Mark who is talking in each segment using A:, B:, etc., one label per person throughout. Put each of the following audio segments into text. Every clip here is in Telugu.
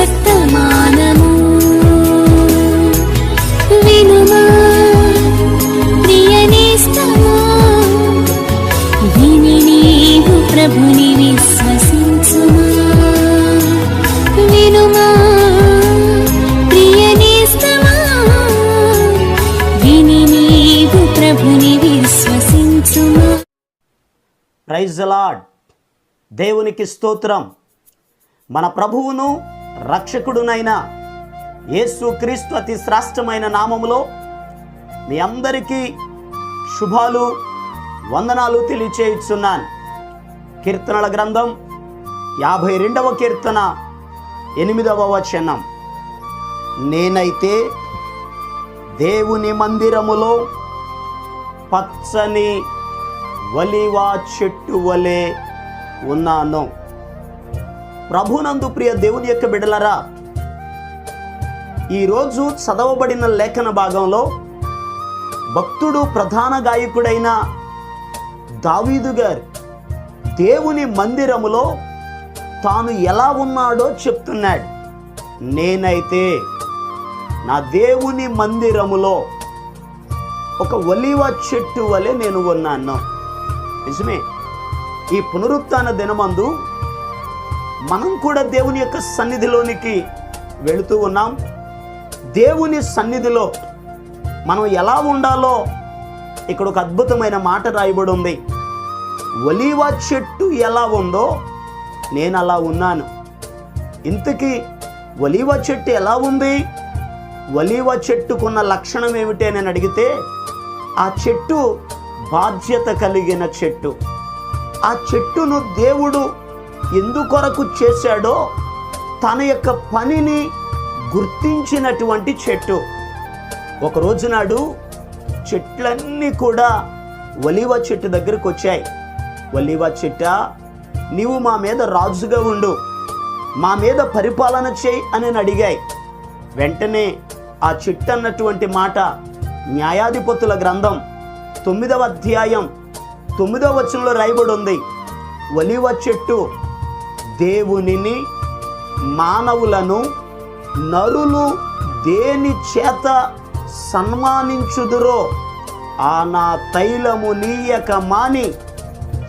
A: వర్తమానము వినుమా ప్రియ నేస్తమా, విని నీవు ప్రభుని విశ్వసించుమా. వినుమా ప్రియ నేస్తమా, విని నీవు ప్రభుని విశ్వసించుమా.
B: Praise the lord. దేవునికి స్తోత్రం. మన ప్రభువును రక్షకుడునైన యేసుక్రీస్తు అతి శ్రేష్టమైన నామములో మీ అందరికీ శుభాలు వందనాలు తెలియచేయుచున్నాను. కీర్తనల గ్రంథం 52వ కీర్తన 8వ వచనం. నేనైతే దేవుని మందిరములో పచ్చని ఒలీవ చెట్టు వలె ఉన్నాను. ప్రభునందు ప్రియ దేవుని యొక్క బిడ్డలారా, ఈరోజు చదవబడిన లేఖన భాగంలో భక్తుడు ప్రధాన గాయకుడైన దావీదు గారు దేవుని మందిరములో తాను ఎలా ఉన్నాడో చెప్తున్నాడు. నేనైతే నా దేవుని మందిరములో ఒక ఒలీవ చెట్టు వలె నేను ఉన్నాను. నిజమే, ఈ పునరుత్థాన దినమందు మనం కూడా దేవుని యొక్క సన్నిధిలోనికి వెళుతూ ఉన్నాం. దేవుని సన్నిధిలో మనం ఎలా ఉండాలో ఇక్కడ ఒక అద్భుతమైన మాట రాయబడి ఉంది. ఒలీవ చెట్టు ఎలా ఉందో నేను అలా ఉన్నాను. ఇంతకీ ఒలీవ చెట్టు ఎలా ఉంది? ఒలీవ చెట్టుకున్న లక్షణం ఏమిటి అని అడిగితే, ఆ చెట్టు బాధ్యత కలిగిన చెట్టు. ఆ చెట్టును దేవుడు ఎందుకొరకు చేశాడో తన యొక్క పనిని గుర్తించినటువంటి చెట్టు. ఒక రోజు నాడు చెట్లన్నీ కూడా ఒలీవ చెట్టు దగ్గరకు వచ్చాయి. ఒలీవ చెట్ట, నీవు మా మీద రాజుగా ఉండు, మా మీద పరిపాలన చేయి అని అడిగాయి. వెంటనే ఆ చెట్టు అన్నటువంటి మాట న్యాయాధిపతుల గ్రంథం 9వ అధ్యాయం 9వ వచనంలో రాయబడి ఉంది. ఒలీవ చెట్టు దేవునిని మానవులను నరులు దేని చేత సన్మానించుదురో ఆ నా తైలము నీయక మాని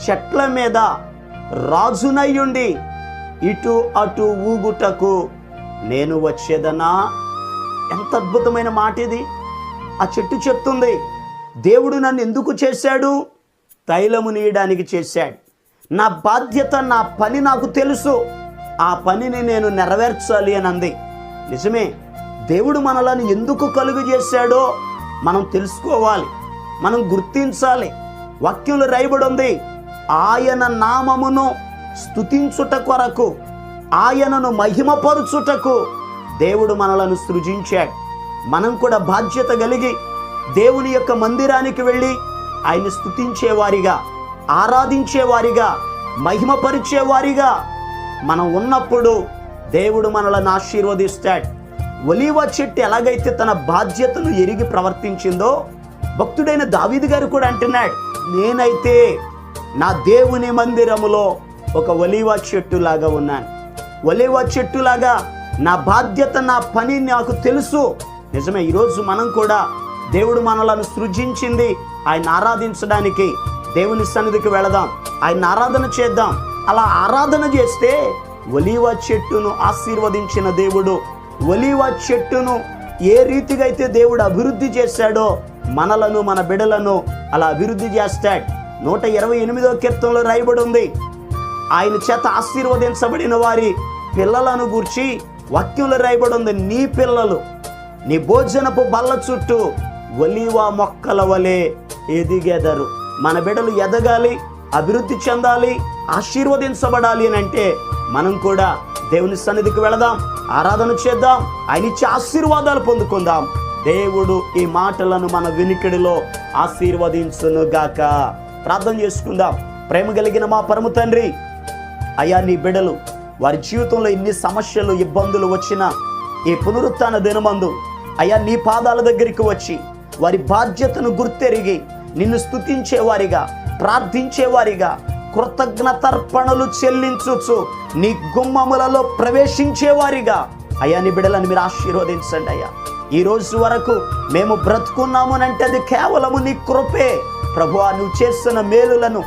B: చెట్ల మీద రాజునయ్యుండి ఇటు అటు ఊగుటకు నేను వచ్చేదనా. ఎంత అద్భుతమైన మాట ఇది! ఆ చెట్టు చెప్తుంది, దేవుడు నన్ను ఎందుకు చేశాడు? తైలము నీయడానికి చేశాడు. నా బాధ్యత, నా పని నాకు తెలుసు, ఆ పనిని నేను నెరవేర్చాలి అని అంది. నిజమే, దేవుడు మనలను ఎందుకు కలుగు చేశాడో మనం తెలుసుకోవాలి, మనం గుర్తించాలి. వాక్యంలో రాయబడి ఉంది, ఆయన నామమును స్తుతించుట కొరకు, ఆయనను మహిమపరుచుటకు దేవుడు మనలను సృజించాడు. మనం కూడా బాధ్యత కలిగి దేవుని యొక్క మందిరానికి వెళ్ళి ఆయన స్తుతించేవారిగా, ఆరాధించేవారిగా, మహిమపరిచేవారిగా మనం ఉన్నప్పుడు దేవుడు మనలను ఆశీర్వదిస్తాడు. ఒలీవ చెట్టు ఎలాగైతే తన బాధ్యతను ఎరిగి ప్రవర్తించిందో, భక్తుడైన దావీదు గారు కూడా అంటున్నాడు, నేనైతే నా దేవుని మందిరములో ఒక ఒలీవ చెట్టులాగా ఉన్నాను. ఒలీవ చెట్టులాగా నా బాధ్యత, నా పని నాకు తెలుసు. నిజమే, ఈరోజు మనం కూడా దేవుడు మనలను సృజించింది ఆయన ఆరాధించడానికి. దేవుని సన్నిధికి వెళదాం, ఆయన ఆరాధన చేద్దాం. అలా ఆరాధన చేస్తే ఒలీవ చెట్టును ఆశీర్వదించిన దేవుడు, ఒలీవ చెట్టును ఏ రీతిగా అయితే దేవుడు అభివృద్ధి చేశాడో మనలను, మన బిడలను అలా అభివృద్ధి చేస్తాడు. 128వ కీర్తనలో రాయబడి ఉంది, ఆయన చేత ఆశీర్వదించబడిన వారి పిల్లలను గూర్చి వాక్యంలో రాయబడి ఉంది, నీ పిల్లలు నీ భోజనపు బల్ల చుట్టూ ఒలీవ మొక్కల వలె ఎదిగెదరు. మన బిడ్డలు ఎదగాలి, అభివృద్ధి చెందాలి, ఆశీర్వదించబడాలి అని అంటే మనం కూడా దేవుని సన్నిధికి వెళదాం, ఆరాధన చేద్దాం, ఆయన ఇచ్చే ఆశీర్వాదాలు పొందుకుందాం. దేవుడు ఈ మాటలను మన వినికిడిలో ఆశీర్వదించును గాక. ప్రార్థన చేసుకుందాం. ప్రేమ కలిగిన మా పరమ తండ్రి, అయ్యా నీ బిడ్డలు వారి జీవితంలో ఎన్ని సమస్యలు, ఇబ్బందులు వచ్చినా ఈ పునరుత్థాన దినమందు అయ్యా నీ పాదాల దగ్గరికి వచ్చి వారి బాధ్యతను గుర్తెరిగి నిన్ను స్తుతించేవారిగా, ప్రార్థించేవారిగా, కృతజ్ఞతార్పణలు చెల్లించుచు నీ గుమ్మములలో ప్రవేశించేవారిగా అయ్యా నీ బిడ్డలను మీరు ఆశీర్వదించండి అయ్యా. ఈ రోజు వరకు మేము బ్రతుకున్నాము అంటే అది కేవలము నీ కృపే ప్రభువా. నువ్వు చేస్తున్న మేలులను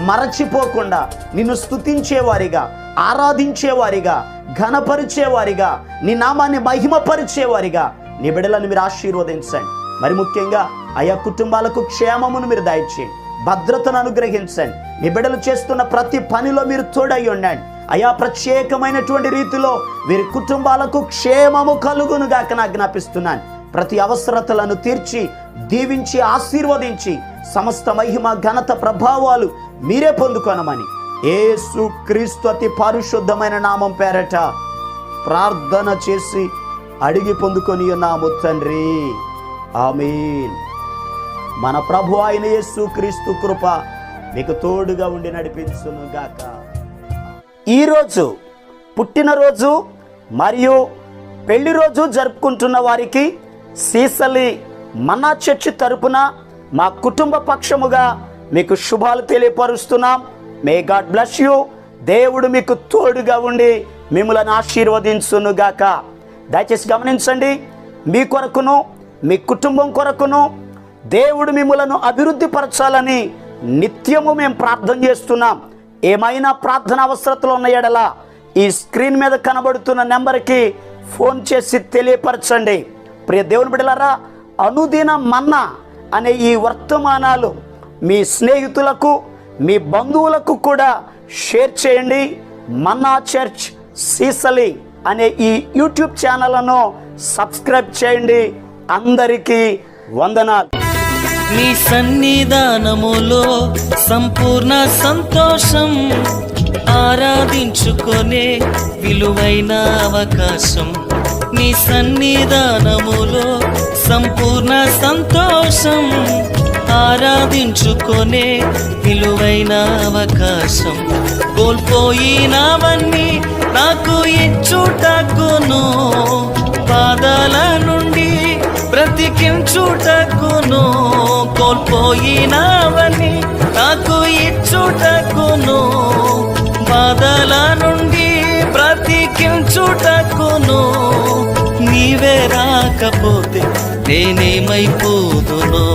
B: మరచిపోకుండా నిన్ను స్తుతించేవారిగా, ఆరాధించేవారిగా, ఘనపరిచేవారిగా, నీ నామాన్ని మహిమపరిచేవారిగా నీ బిడ్డలను మీరు ఆశీర్వదించండి. మరి ముఖ్యంగా ఆయా కుటుంబాలకు క్షేమమును మీరు దయచేయండి, భద్రతను అనుగ్రహించండి. నీ బిడ్డలు చేస్తున్న ప్రతి పనిలో మీరు తోడై ఉండండి అయా. ప్రత్యేకమైనటువంటి రీతిలో వీరి కుటుంబాలకు క్షేమము కలుగునుగాక ఆజ్ఞాపిస్తున్నాను. ప్రతి అవసరతలను తీర్చి దీవించి ఆశీర్వదించి సమస్త మహిమ ఘనత ప్రభావాలు మీరే పొందుకొనమని యేసు క్రీస్తు అతి పరిశుద్ధమైన నామం పేరట ప్రార్థన చేసి అడిగి పొందుకొని ఉన్నాము తండ్రి, ఆమేన్. మన ప్రభు అయిన యేసు క్రీస్తు కృప మీకు తోడుగా ఉండి నడిపించును గాక. ఈరోజు పుట్టినరోజు మరియు పెళ్లి రోజు జరుపుకుంటున్న వారికి సీసలి మన్నా చర్చి తరపున మా కుటుంబ పక్షముగా మీకు శుభాలు తెలియపరుస్తున్నాం. May God bless you. దేవుడు మీకు తోడుగా ఉండి మిమ్మల్ని ఆశీర్వదించును గాక. దయచేసి గమనించండి, మీ కొరకును మీ కుటుంబం కొరకును దేవుడు మిమ్మలను అభివృద్ధి పరచాలని నిత్యము మేము ప్రార్థన చేస్తున్నాం. ఏమైనా ప్రార్థన అవసరతలు ఉన్న ఎడల ఈ స్క్రీన్ మీద కనబడుతున్న నెంబర్కి ఫోన్ చేసి తెలియపరచండి. ప్రియ దేవుని బిడ్డలారా, అనుదిన మన్నా అనే ఈ వర్తమానాలు మీ స్నేహితులకు, మీ బంధువులకు కూడా షేర్ చేయండి. మన్నా చర్చ్ సీసలి అనే ఈ యూట్యూబ్ ఛానల్ను సబ్స్క్రైబ్ చేయండి. అందరికీ వందనాలు.
C: నీ సన్నిధానములో సంపూర్ణ సంతోషం, ఆరాధించుకొనే విలువైన అవకాశం. నీ సన్నిధానములో సంపూర్ణ సంతోషం, ఆరాధించుకొనే విలువైన అవకాశం. కోల్పోయినవన్నీ నాకు ఇచ్చుటకును, బాధల నుండి బ్రతికించుటకును. కోల్పోయినవన్నీ నాకు ఇచ్చుటకును, బాధల నుండి బ్రతికించుటకును. నీవే రాకపోతే నేనేమైపోదును.